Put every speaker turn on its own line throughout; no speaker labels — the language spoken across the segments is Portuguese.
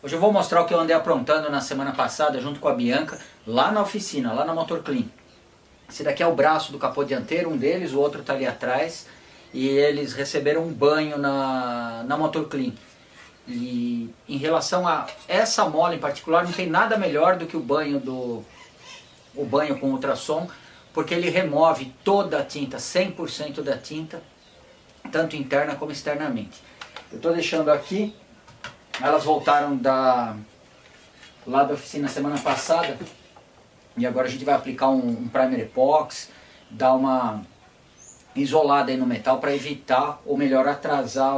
Hoje eu vou mostrar o que eu andei aprontando na semana passada junto com a Bianca, lá na oficina, lá na Motor Clean. Esse daqui é o braço do capô dianteiro, um deles, o outro está ali atrás. E eles receberam um banho na Motor Clean. E em relação a essa mola em particular, não tem nada melhor do que o banho com ultrassom, porque ele remove toda a tinta, 100% da tinta, tanto interna como externamente. Eu estou deixando aqui. Elas voltaram lá da oficina semana passada e agora a gente vai aplicar um primer epox, dar uma isolada aí no metal para evitar, ou melhor, atrasar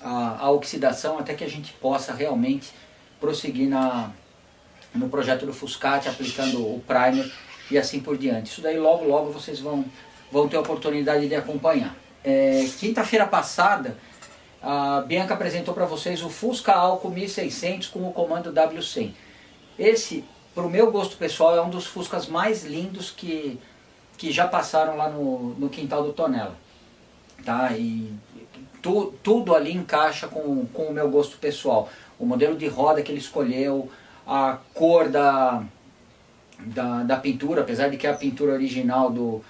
a oxidação até que a gente possa realmente prosseguir no projeto do Fuscat, aplicando o primer e assim por diante. Isso daí logo logo vocês vão ter a oportunidade de acompanhar. Quinta-feira passada, a Bianca apresentou para vocês o Fusca Alco 1600 com o comando W100. Esse, para o meu gosto pessoal, é um dos Fuscas mais lindos que já passaram lá no quintal do Tonela. Tá? E tudo ali encaixa com o meu gosto pessoal. O modelo de roda que ele escolheu, a cor da pintura, apesar de que é a pintura original do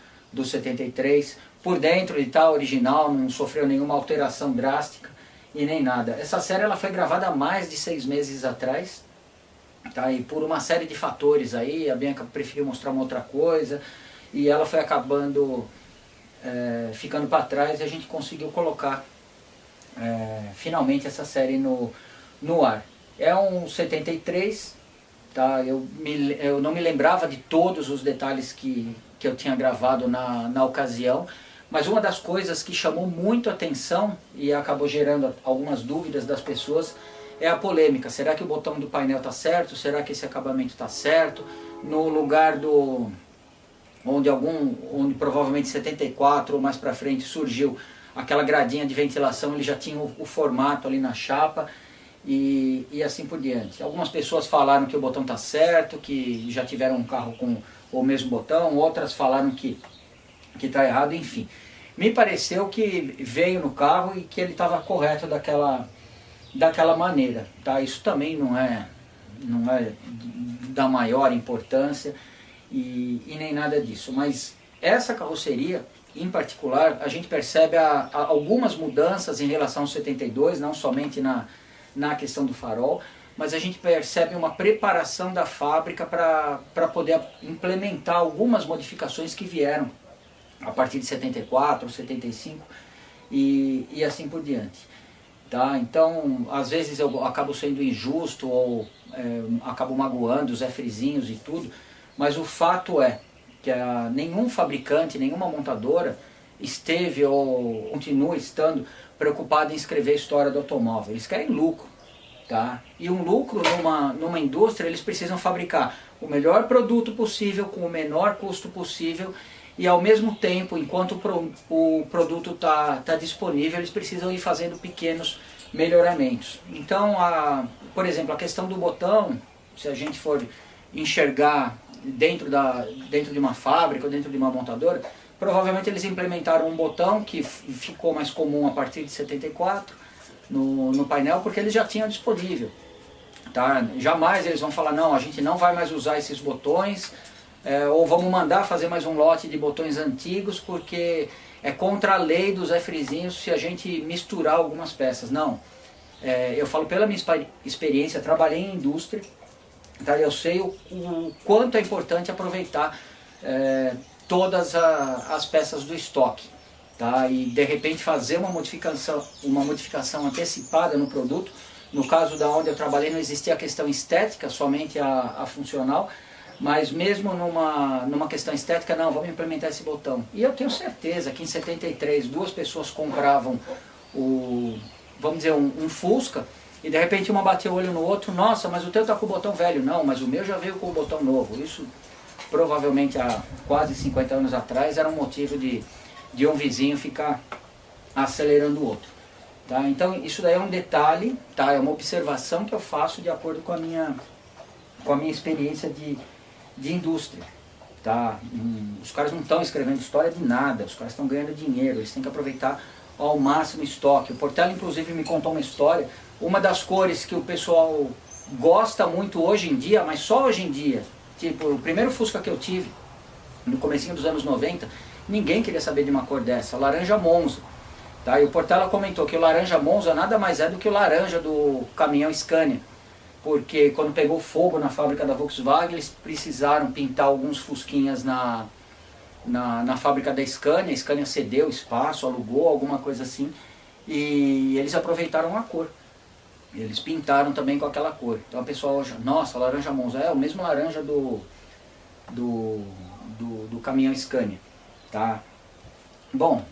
73, por dentro ele está original, não sofreu nenhuma alteração drástica e nem nada. Essa série ela foi gravada há mais de 6 meses atrás, tá? E por uma série de fatores aí, a Bianca preferiu mostrar uma outra coisa e ela foi acabando ficando para trás e a gente conseguiu colocar finalmente essa série no ar. É um 73, tá? Eu não me lembrava de todos os detalhes que eu tinha gravado na ocasião, mas uma das coisas que chamou muito a atenção e acabou gerando algumas dúvidas das pessoas é a polêmica. Será que o botão do painel está certo? Será que esse acabamento está certo? No lugar onde provavelmente 74 ou mais para frente surgiu aquela gradinha de ventilação, ele já tinha o formato ali na chapa e assim por diante. Algumas pessoas falaram que o botão está certo, que já tiveram um carro com o mesmo botão, outras falaram que está errado, enfim. Me pareceu que veio no carro e que ele estava correto daquela maneira. Tá? Isso também não é da maior importância e nem nada disso. Mas essa carroceria, em particular, a gente percebe algumas mudanças em relação ao 72, não somente na questão do farol, mas a gente percebe uma preparação da fábrica para poder implementar algumas modificações que vieram a partir de 74, 75 e assim por diante. Tá? Então, às vezes eu acabo sendo injusto ou acabo magoando os Zefrizinhos e tudo, mas o fato é que nenhum fabricante, nenhuma montadora esteve ou continua estando preocupado em escrever a história do automóvel. Eles querem lucro. Tá? E um lucro numa indústria, eles precisam fabricar o melhor produto possível com o menor custo possível e ao mesmo tempo, enquanto o produto está disponível, eles precisam ir fazendo pequenos melhoramentos. Então, por exemplo, a questão do botão, se a gente for enxergar dentro de uma fábrica ou dentro de uma montadora, provavelmente eles implementaram um botão que ficou mais comum a partir de 74 no painel, porque eles já tinham disponível. Tá? Jamais eles vão falar, não, a gente não vai mais usar esses botões, ou vamos mandar fazer mais um lote de botões antigos, porque é contra a lei dos Zefrizinhos se a gente misturar algumas peças. Não, eu falo pela minha experiência, trabalhei em indústria, tá? Eu sei o quanto é importante aproveitar todas as peças do estoque. Tá? E de repente fazer uma modificação antecipada no produto. No caso da onde eu trabalhei não existia a questão estética, somente a funcional, mas mesmo numa questão estética, não, vamos implementar esse botão. E eu tenho certeza que em 73 duas pessoas compravam vamos dizer, um Fusca, e de repente uma bateu o olho no outro, nossa, mas o teu está com o botão velho. Não, mas o meu já veio com o botão novo. Isso provavelmente há quase 50 anos atrás era um motivo de um vizinho ficar acelerando o outro. Tá? Então isso daí é um detalhe, tá? É uma observação que eu faço de acordo com a minha experiência de indústria. Tá? Os caras não estão escrevendo história de nada, os caras estão ganhando dinheiro, eles têm que aproveitar ao máximo estoque. O Portela inclusive me contou uma história, uma das cores que o pessoal gosta muito hoje em dia, mas só hoje em dia, tipo o primeiro Fusca que eu tive, no comecinho dos anos 90, ninguém queria saber de uma cor dessa, laranja Monza. Tá? E o Portela comentou que o laranja Monza nada mais é do que o laranja do caminhão Scania, porque quando pegou fogo na fábrica da Volkswagen, eles precisaram pintar alguns fusquinhas na fábrica da Scania. A Scania cedeu espaço, alugou, alguma coisa assim, e eles aproveitaram a cor. Eles pintaram também com aquela cor. Então a pessoa hoje, nossa, laranja Monza, é o mesmo laranja do caminhão Scania. Tá? Bom,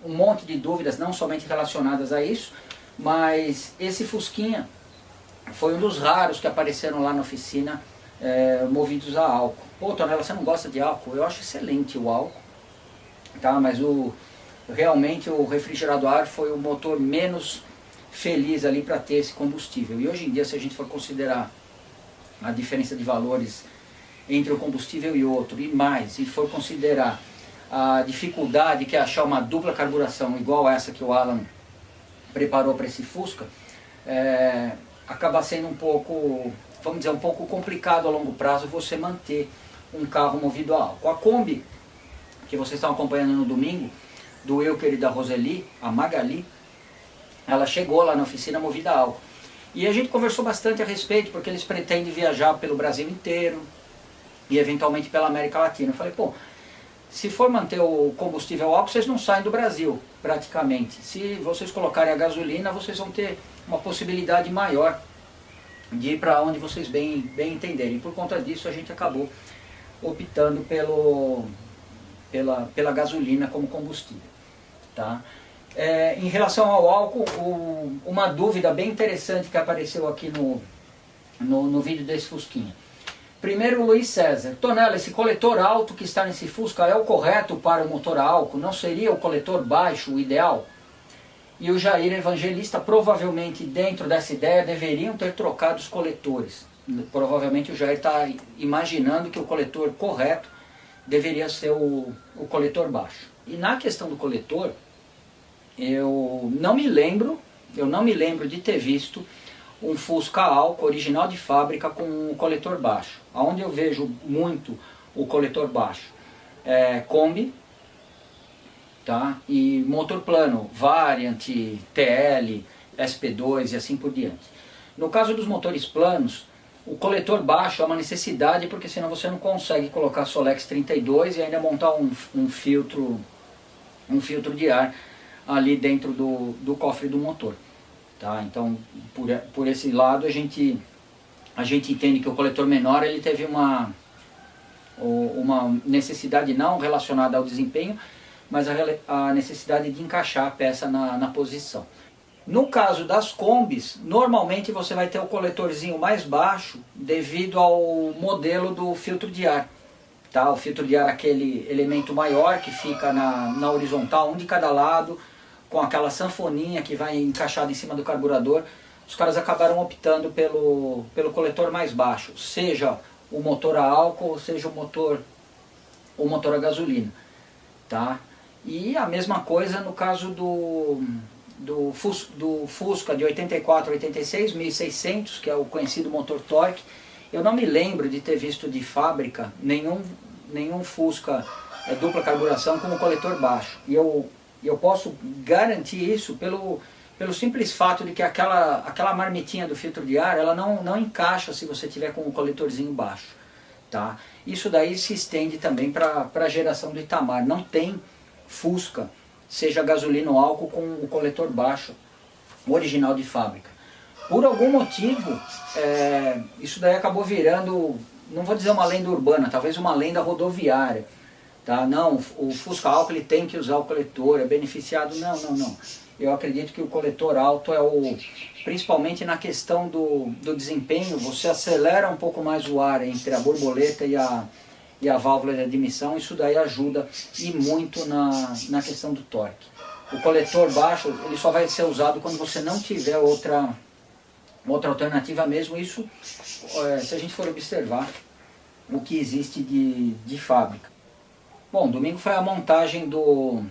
um monte de dúvidas, não somente relacionadas a isso, mas esse Fusquinha foi um dos raros que apareceram lá na oficina movidos a álcool. Pô, Tonela, você não gosta de álcool? Eu acho excelente o álcool, tá? Mas realmente o refrigerador a ar foi o motor menos feliz ali para ter esse combustível. E hoje em dia, se a gente for considerar a diferença de valores entre um combustível e outro, e for considerar a dificuldade que é achar uma dupla carburação igual essa que o Alan preparou para esse Fusca, acaba sendo um pouco, vamos dizer, um pouco complicado a longo prazo você manter um carro movido a álcool. A Kombi, que vocês estão acompanhando no domingo, do Wilker e da Roseli, a Magali, ela chegou lá na oficina movida a álcool. E a gente conversou bastante a respeito, porque eles pretendem viajar pelo Brasil inteiro e eventualmente pela América Latina. Eu falei, pô, se for manter o combustível álcool, vocês não saem do Brasil, praticamente. Se vocês colocarem a gasolina, vocês vão ter uma possibilidade maior de ir para onde vocês bem entenderem. Por conta disso, a gente acabou optando pela gasolina como combustível. Tá? Em relação ao álcool, uma dúvida bem interessante que apareceu aqui no vídeo desse Fusquinha. Primeiro, o Luiz César. Tonela, esse coletor alto que está nesse Fusca é o correto para o motor a álcool? Não seria o coletor baixo o ideal? E o Jair Evangelista, provavelmente dentro dessa ideia, deveriam ter trocado os coletores. Provavelmente o Jair está imaginando que o coletor correto deveria ser o coletor baixo. E na questão do coletor, eu não me lembro de ter visto um Fusca álcool original de fábrica com o coletor baixo. Onde eu vejo muito o coletor baixo Kombi, tá? E motor plano, Variant, TL, SP2 e assim por diante. No caso dos motores planos, o coletor baixo é uma necessidade, porque senão você não consegue colocar Solex 32 e ainda montar um filtro de ar ali dentro do cofre do motor. Tá? Então, por esse lado, a gente entende que o coletor menor ele teve uma necessidade não relacionada ao desempenho, mas a necessidade de encaixar a peça na posição. No caso das Kombis, normalmente você vai ter o coletorzinho mais baixo devido ao modelo do filtro de ar. Tá? O filtro de ar é aquele elemento maior que fica na horizontal, um de cada lado, com aquela sanfoninha que vai encaixada em cima do carburador. Os caras acabaram optando pelo coletor mais baixo, seja o motor a álcool, ou seja o motor a gasolina. Tá? E a mesma coisa no caso do Fusca de 84, 86, 1600, que é o conhecido motor torque. Eu não me lembro de ter visto de fábrica nenhum Fusca dupla carburação com o coletor baixo. E eu posso garantir isso pelo simples fato de que aquela marmitinha do filtro de ar, ela não encaixa se você tiver com o coletorzinho baixo. Tá? Isso daí se estende também para a geração do Itamar. Não tem Fusca, seja gasolina ou álcool, com o coletor baixo, original de fábrica. Por algum motivo, isso daí acabou virando, não vou dizer uma lenda urbana, talvez uma lenda rodoviária. Tá? Não, o Fusca álcool ele tem que usar o coletor, é beneficiado. Não. Eu acredito que o coletor alto principalmente na questão do desempenho, você acelera um pouco mais o ar entre a borboleta e a válvula de admissão. Isso daí ajuda e muito na questão do torque. O coletor baixo ele só vai ser usado quando você não tiver outra alternativa mesmo. Isso, se a gente for observar o que existe de fábrica. Bom, domingo foi a montagem do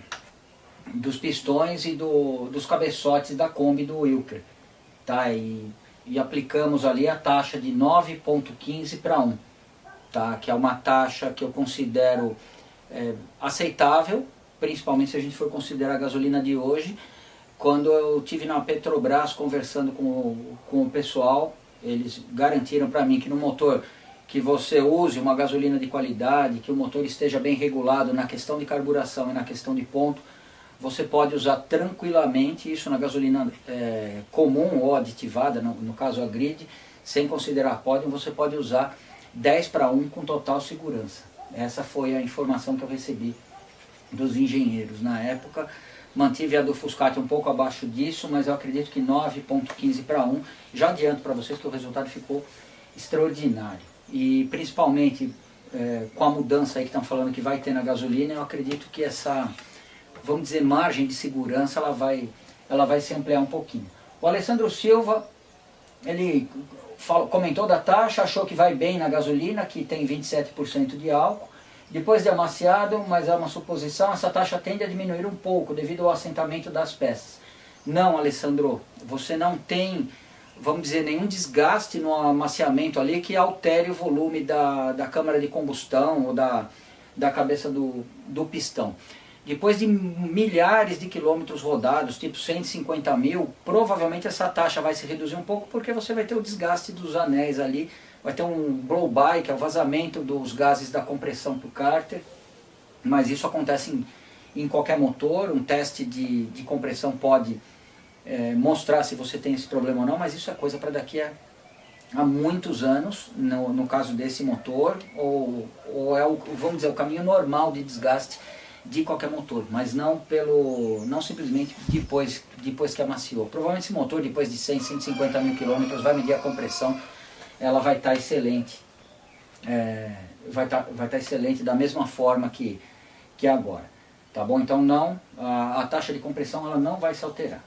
dos pistões e dos cabeçotes da Kombi do Wilker, tá? E aplicamos ali a taxa de 9,15 para 1, tá? Que é uma taxa que eu considero aceitável, principalmente se a gente for considerar a gasolina de hoje. Quando eu tive na Petrobras conversando com o pessoal, eles garantiram para mim que no motor que você use uma gasolina de qualidade, que o motor esteja bem regulado na questão de carburação e na questão de ponto, você pode usar tranquilamente isso na gasolina comum ou aditivada, no caso a grid, sem considerar pódio, você pode usar 10 para 1 com total segurança. Essa foi a informação que eu recebi dos engenheiros na época. Mantive a do Fuscati um pouco abaixo disso, mas eu acredito que 9,15 para 1. Já adianto para vocês que o resultado ficou extraordinário. E principalmente com a mudança aí que estão falando que vai ter na gasolina, eu acredito que essa, vamos dizer, margem de segurança ela vai se ampliar um pouquinho. O Alessandro Silva, ele comentou da taxa, achou que vai bem na gasolina, que tem 27% de álcool. Depois de amaciado, mas é uma suposição, essa taxa tende a diminuir um pouco devido ao assentamento das peças. Não, Alessandro, você não tem, vamos dizer, nenhum desgaste no amaciamento ali que altere o volume da câmara de combustão ou da cabeça do pistão. Depois de milhares de quilômetros rodados, tipo 150 mil, provavelmente essa taxa vai se reduzir um pouco porque você vai ter o desgaste dos anéis ali, vai ter um blow-by, que é o vazamento dos gases da compressão para o cárter, mas isso acontece em qualquer motor. Um teste de compressão pode mostrar se você tem esse problema ou não, mas isso é coisa para daqui a muitos anos, no caso desse motor, ou vamos dizer, o caminho normal de desgaste de qualquer motor, mas não simplesmente depois que amaciou. Provavelmente esse motor, depois de 100, 150 mil quilômetros, vai medir a compressão, ela vai estar excelente, vai estar excelente da mesma forma que agora, tá bom? Então não, a taxa de compressão ela não vai se alterar.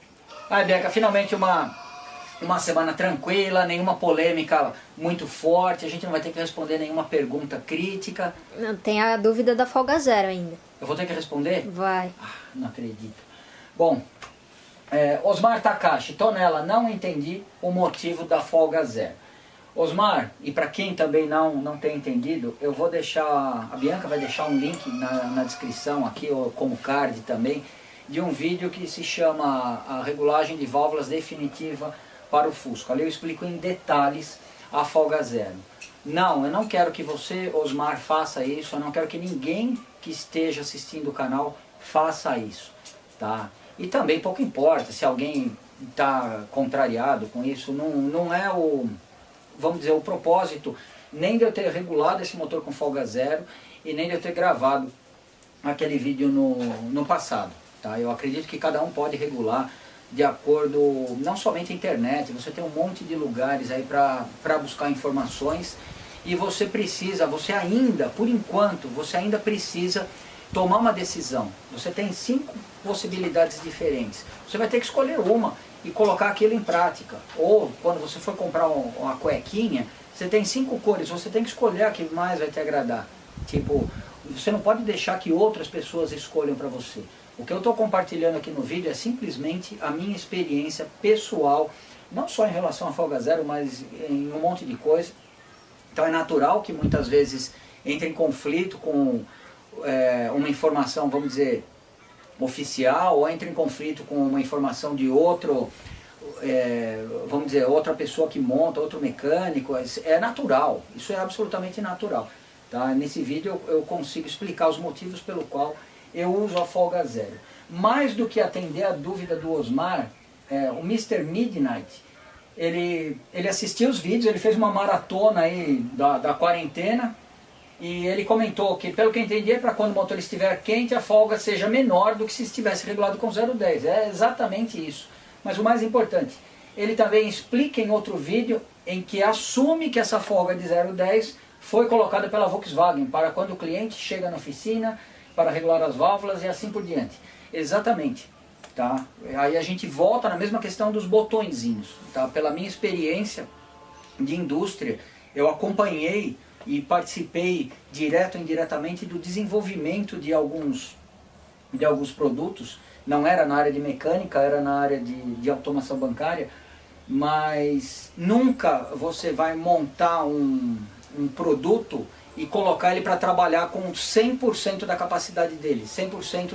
Aí, Beca, finalmente uma semana tranquila, nenhuma polêmica muito forte, a gente não vai ter que responder nenhuma pergunta crítica.
Não, tem a dúvida da folga zero ainda.
Eu vou ter que responder?
Vai.
Não acredito. Bom, Osmar Takashi, Tonela, não entendi o motivo da folga zero. Osmar, e para quem também não tem entendido, eu vou deixar, a Bianca vai deixar um link na descrição aqui, ou como card também, de um vídeo que se chama a regulagem de válvulas definitiva para o Fusca. Ali eu explico em detalhes a folga zero. Não, eu não quero que você, Osmar, faça isso, eu não quero que ninguém que esteja assistindo o canal faça isso, tá? E também pouco importa se alguém está contrariado com isso, não é vamos dizer, o propósito nem de eu ter regulado esse motor com folga zero e nem de eu ter gravado aquele vídeo no passado, tá? Eu acredito que cada um pode regular de acordo, não somente a internet, você tem um monte de lugares aí para buscar informações e você ainda, por enquanto, você ainda precisa tomar uma decisão. Você tem 5 possibilidades diferentes, você vai ter que escolher uma e colocar aquilo em prática. Ou quando você for comprar uma cuequinha, você tem 5 cores, você tem que escolher a que mais vai te agradar. Tipo, você não pode deixar que outras pessoas escolham para você. O que eu estou compartilhando aqui no vídeo é simplesmente a minha experiência pessoal, não só em relação à folga zero, mas em um monte de coisa. Então é natural que muitas vezes entre em conflito com uma informação, vamos dizer, oficial, ou entre em conflito com uma informação de outro, vamos dizer, outra pessoa que monta, outro mecânico. É natural, isso é absolutamente natural. Tá? Nesse vídeo eu consigo explicar os motivos pelo qual eu uso a folga zero. Mais do que atender a dúvida do Osmar, o Mr. Midnight, ele assistiu os vídeos, ele fez uma maratona aí da quarentena, e ele comentou que, pelo que eu entendi, é para quando o motor estiver quente, a folga seja menor do que se estivesse regulado com 0,10. É exatamente isso. Mas o mais importante, ele também explica em outro vídeo em que assume que essa folga de 0,10 foi colocada pela Volkswagen para quando o cliente chega na oficina para regular as válvulas e assim por diante. Exatamente. Tá? Aí a gente volta na mesma questão dos botõezinhos. Tá? Pela minha experiência de indústria, eu acompanhei e participei direto ou indiretamente do desenvolvimento de alguns produtos não era na área de mecânica, era na área de automação bancária, mas nunca você vai montar um produto e colocar ele para trabalhar com 100% da capacidade dele, 100%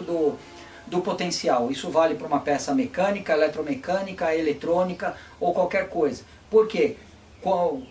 do potencial. Isso vale para uma peça mecânica, eletromecânica, eletrônica ou qualquer coisa. Por quê?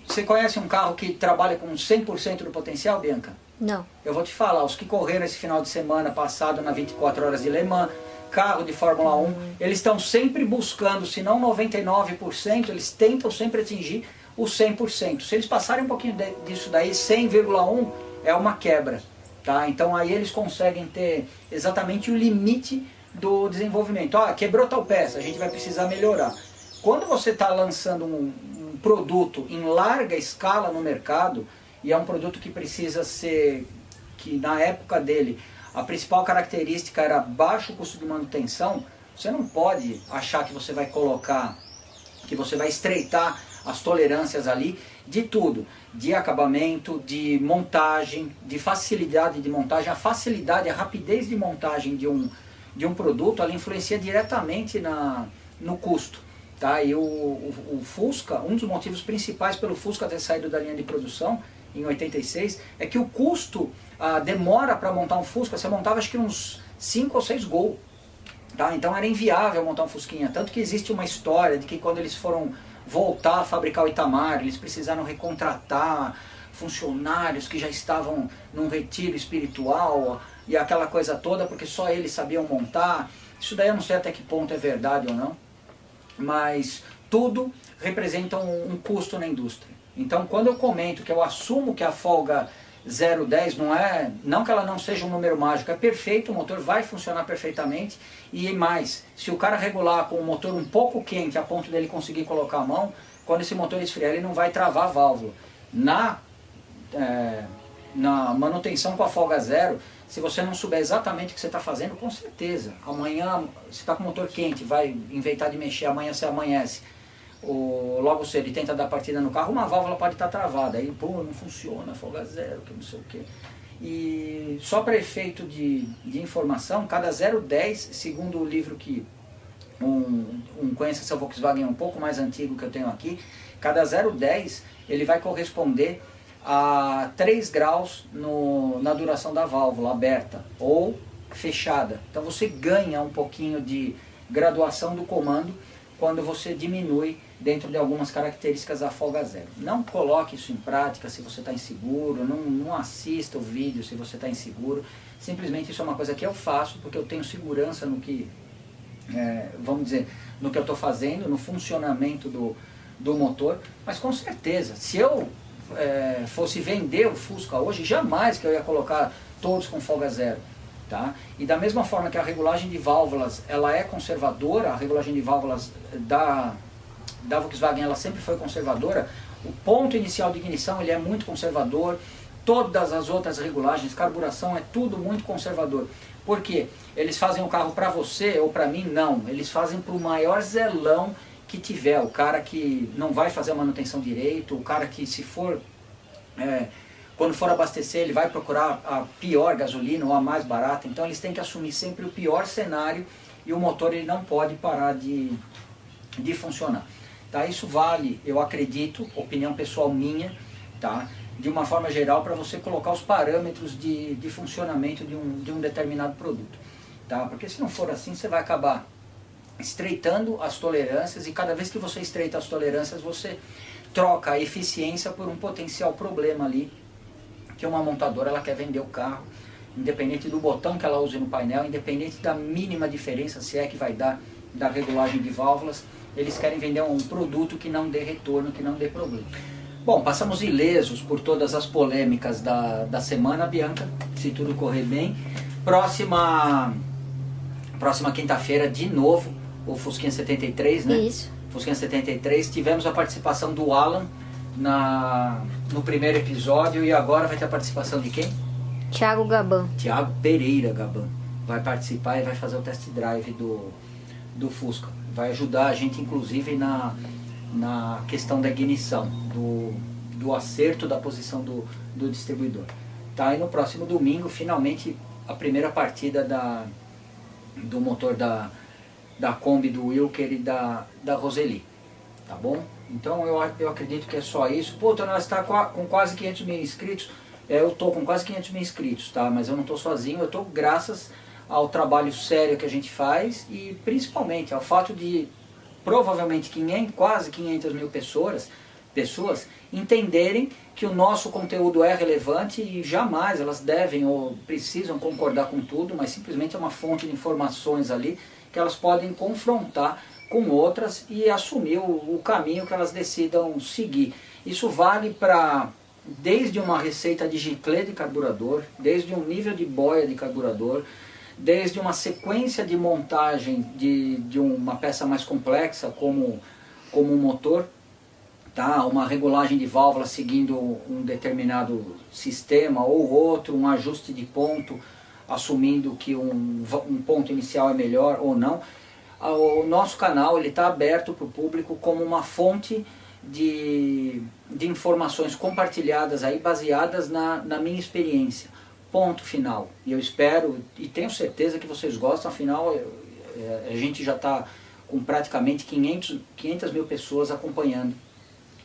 Você conhece um carro que trabalha com 100% do potencial, Bianca?
Não.
Eu vou te falar, os que correram esse final de semana passado na 24 horas de Le Mans, carro de Fórmula 1, eles estão sempre buscando, se não 99%, eles tentam sempre atingir o 100%. Se eles passarem um pouquinho disso daí, 100,1 é uma quebra. Tá? Então aí eles conseguem ter exatamente o limite do desenvolvimento. Quebrou tal peça, a gente vai precisar melhorar. Quando você está lançando um produto em larga escala no mercado, e é um produto que precisa ser, que na época dele, a principal característica era baixo custo de manutenção, você não pode achar que você vai colocar, que você vai estreitar as tolerâncias ali de tudo, de acabamento, de montagem, de facilidade de montagem. A facilidade, a rapidez de montagem de um produto, ela influencia diretamente no custo. Tá? E o Fusca, um dos motivos principais pelo Fusca ter saído da linha de produção em 86, é que o custo, a demora para montar um Fusca, você montava acho que uns 5 ou 6 Gol. Tá? Então era inviável montar um Fusquinha, tanto que existe uma história de que quando eles foram voltar a fabricar o Itamar, eles precisaram recontratar funcionários que já estavam num retiro espiritual e aquela coisa toda, porque só eles sabiam montar. Isso daí eu não sei até que ponto é verdade ou não, mas tudo representa um custo na indústria. Então quando eu comento que eu assumo que a folga 010 não que ela não seja um número mágico, é perfeito, o motor vai funcionar perfeitamente, e mais, se o cara regular com o motor um pouco quente a ponto dele conseguir colocar a mão, quando esse motor esfriar ele não vai travar a válvula. Na manutenção com a folga zero, se você não souber exatamente o que você está fazendo, com certeza, amanhã você está com o motor quente, vai inventar de mexer, amanhã você amanhece, logo cedo e tenta dar partida no carro, uma válvula pode estar travada, aí não funciona, folga zero, que não sei o que. E só para efeito de informação, cada 0,10, segundo o livro que Conheça Seu Volkswagen um pouco mais antigo que eu tenho aqui, cada 0,10 ele vai corresponder a 3 graus na duração da válvula aberta ou fechada. Então você ganha um pouquinho de graduação do comando quando você diminui dentro de algumas características a folga zero. Não coloque isso em prática se você está inseguro, não assista o vídeo se você está inseguro. Simplesmente isso é uma coisa que eu faço porque eu tenho segurança no que, vamos dizer, no que eu estou fazendo, no funcionamento do motor. Mas com certeza, se eu fosse vender o Fusca hoje, jamais que eu ia colocar todos com folga zero. Tá? E da mesma forma que a regulagem de válvulas ela é conservadora, a regulagem de válvulas da Volkswagen ela sempre foi conservadora, o ponto inicial de ignição ele é muito conservador, todas as outras regulagens, carburação, é tudo muito conservador. Por quê? Eles fazem o carro para você ou para mim? Não, eles fazem para o maior zelão que tiver, o cara que não vai fazer a manutenção direito, o cara que se for... quando for abastecer, ele vai procurar a pior gasolina ou a mais barata. Então eles têm que assumir sempre o pior cenário e o motor ele não pode parar de funcionar. Tá? Isso vale, eu acredito, opinião pessoal minha, tá? De uma forma geral, para você colocar os parâmetros de funcionamento de um determinado produto. Tá? Porque se não for assim, você vai acabar estreitando as tolerâncias, e cada vez que você estreita as tolerâncias, você troca a eficiência por um potencial problema ali, que uma montadora ela quer vender o carro, independente do botão que ela use no painel, independente da mínima diferença, se é que vai dar da regulagem de válvulas, eles querem vender um produto que não dê retorno, que não dê problema. Bom, passamos ilesos por todas as polêmicas da semana, Bianca, se tudo correr bem. Próxima quinta-feira, de novo, o Fusquinha 73, né?
Isso.
Fusquinha 73, tivemos a participação do Alan no primeiro episódio, e agora vai ter a participação de quem?
Thiago Gaban.
Thiago Pereira Gaban. Vai participar e vai fazer o test drive do Fusca. Vai ajudar a gente, inclusive, na questão da ignição, do acerto da posição do distribuidor. Tá? E no próximo domingo, finalmente, a primeira partida do motor da Kombi do Wilker e da Roseli, tá bom? Então eu acredito que é só isso. Pô, Tonela, você está com quase 500 mil inscritos. Eu estou com quase 500 mil inscritos, tá? Mas eu não estou sozinho, eu estou graças ao trabalho sério que a gente faz e principalmente ao fato de provavelmente quase 500 mil pessoas entenderem que o nosso conteúdo é relevante e jamais elas devem ou precisam concordar com tudo, mas simplesmente é uma fonte de informações ali que elas podem confrontar com outras e assumir o caminho que elas decidam seguir. Isso vale para desde uma receita de giclê de carburador, desde um nível de boia de carburador, desde uma sequência de montagem de uma peça mais complexa como um motor, tá? Uma regulagem de válvula seguindo um determinado sistema ou outro, um ajuste de ponto, assumindo que um ponto inicial é melhor ou não. O nosso canal está aberto para o público como uma fonte de informações compartilhadas, aí, baseadas na minha experiência. Ponto final. E eu espero e tenho certeza que vocês gostam, afinal a gente já está com praticamente 500 mil pessoas acompanhando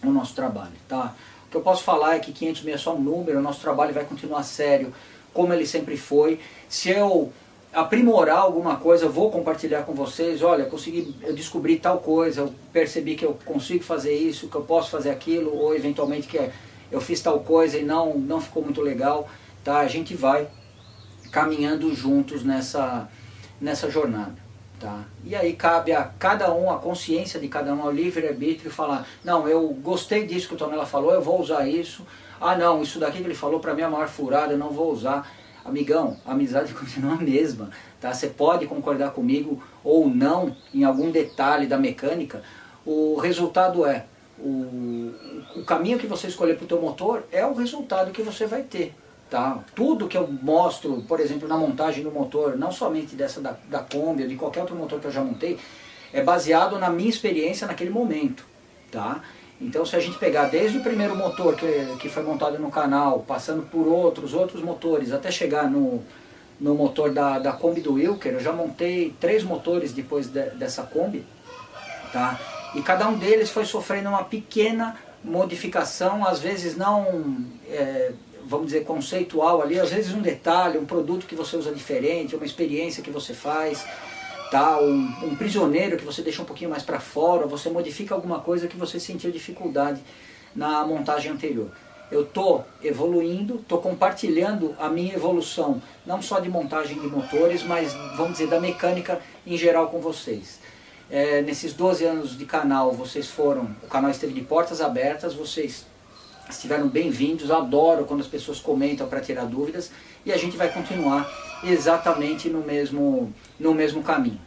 o nosso trabalho. Tá? O que eu posso falar é que 500 mil é só um número, o nosso trabalho vai continuar sério, como ele sempre foi. Se eu aprimorar alguma coisa, eu vou compartilhar com vocês. Olha, eu descobri tal coisa, eu percebi que eu consigo fazer isso, que eu posso fazer aquilo, ou eventualmente que eu fiz tal coisa e não ficou muito legal. Tá? A gente vai caminhando juntos nessa jornada. Tá? E aí cabe a cada um, a consciência de cada um, ao livre-arbítrio, falar: não, eu gostei disso que o Tonela falou, eu vou usar isso. Ah não, isso daqui que ele falou para mim é a maior furada, eu não vou usar. Amigão, a amizade continua a mesma, tá? Você pode concordar comigo ou não em algum detalhe da mecânica. O resultado é, o caminho que você escolher para o teu motor é o resultado que você vai ter. Tá? Tudo que eu mostro, por exemplo, na montagem do motor, não somente dessa da Kombi ou de qualquer outro motor que eu já montei, é baseado na minha experiência naquele momento. Tá? Então, se a gente pegar desde o primeiro motor que foi montado no canal, passando por outros motores, até chegar no motor da Kombi do Wilker, eu já montei 3 motores depois dessa Kombi, tá? E cada um deles foi sofrendo uma pequena modificação, às vezes não, vamos dizer, conceitual ali, às vezes um detalhe, um produto que você usa diferente, uma experiência que você faz, tá? Um prisioneiro que você deixa um pouquinho mais para fora, você modifica alguma coisa que você sentiu dificuldade na montagem anterior. Eu estou evoluindo, estou compartilhando a minha evolução, não só de montagem de motores, mas, vamos dizer, da mecânica em geral com vocês. Nesses 12 anos de canal, o canal esteve de portas abertas, vocês estiveram bem-vindos, adoro quando as pessoas comentam para tirar dúvidas, e a gente vai continuar exatamente no mesmo caminho.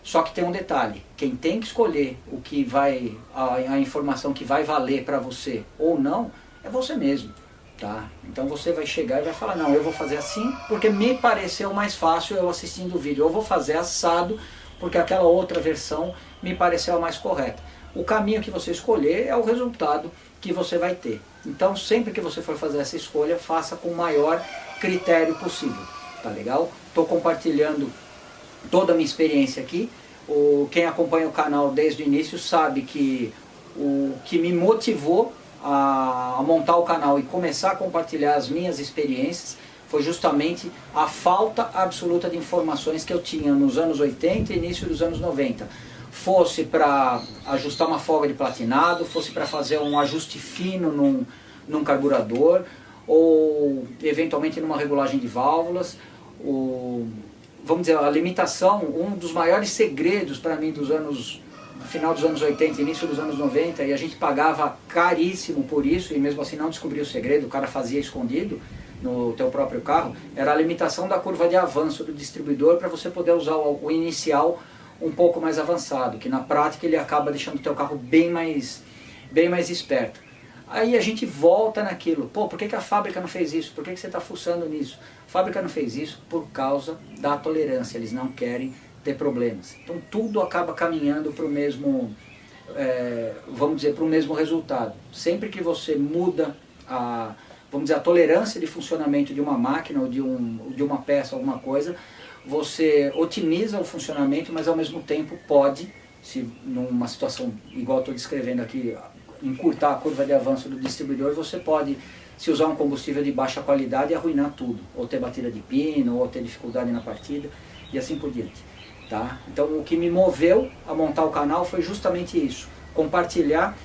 Só que tem um detalhe: quem tem que escolher o que vai, a informação que vai valer para você ou não, é você mesmo. Tá? Então você vai chegar e vai falar: não, eu vou fazer assim porque me pareceu mais fácil eu assistindo o vídeo, eu vou fazer assado porque aquela outra versão me pareceu a mais correta. O caminho que você escolher é o resultado que você vai ter. Então sempre que você for fazer essa escolha, faça com o maior critério possível. Tá legal? Estou compartilhando toda a minha experiência aqui. Quem acompanha o canal desde o início sabe que o que me motivou a montar o canal e começar a compartilhar as minhas experiências foi justamente a falta absoluta de informações que eu tinha nos anos 80 e início dos anos 90. Fosse para ajustar uma folga de platinado, fosse para fazer um ajuste fino num carburador, ou eventualmente numa regulagem de válvulas. Vamos dizer, a limitação, um dos maiores segredos para mim no final dos anos 80, início dos anos 90, e a gente pagava caríssimo por isso, e mesmo assim não descobria o segredo, o cara fazia escondido no teu próprio carro, era a limitação da curva de avanço do distribuidor para você poder usar o inicial um pouco mais avançado, que na prática ele acaba deixando o teu carro bem mais esperto. Aí a gente volta naquilo: pô, por que a fábrica não fez isso? Por que você está fuçando nisso? A fábrica não fez isso por causa da tolerância, eles não querem ter problemas. Então tudo acaba caminhando para o mesmo, vamos dizer, para o mesmo resultado. Sempre que você muda vamos dizer, a tolerância de funcionamento de uma máquina ou de uma peça, alguma coisa, você otimiza o funcionamento, mas ao mesmo tempo pode, se numa situação igual eu estou descrevendo aqui, encurtar a curva de avanço do distribuidor, você pode, se usar um combustível de baixa qualidade, arruinar tudo, ou ter batida de pino, ou ter dificuldade na partida, e assim por diante. Tá? Então o que me moveu a montar o canal foi justamente isso, compartilhar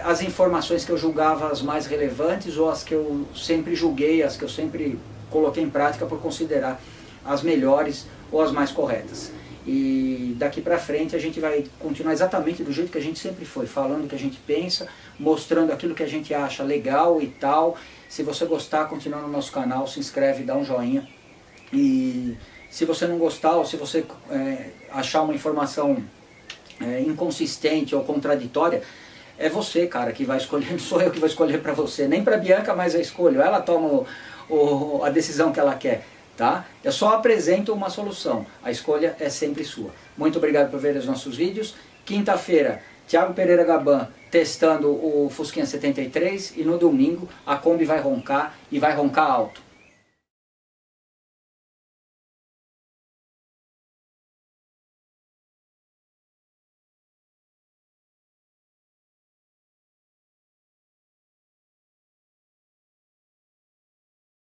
as informações que eu julgava as mais relevantes, ou as que eu sempre julguei, as que eu sempre coloquei em prática por considerar as melhores ou as mais corretas. E daqui para frente a gente vai continuar exatamente do jeito que a gente sempre foi, falando o que a gente pensa, mostrando aquilo que a gente acha legal e tal. Se você gostar, continua no nosso canal, se inscreve, dá um joinha. E se você não gostar, ou se você achar uma informação inconsistente ou contraditória, é você, cara, que vai escolher, não sou eu que vou escolher para você, nem para Bianca, mas eu escolho, ela toma a decisão que ela quer. Tá? Eu só apresento uma solução, a escolha é sempre sua. Muito obrigado por ver os nossos vídeos. Quinta-feira, Thiago Pereira Gaban testando o Fusquinha 73 e no domingo a Kombi vai roncar e vai roncar alto.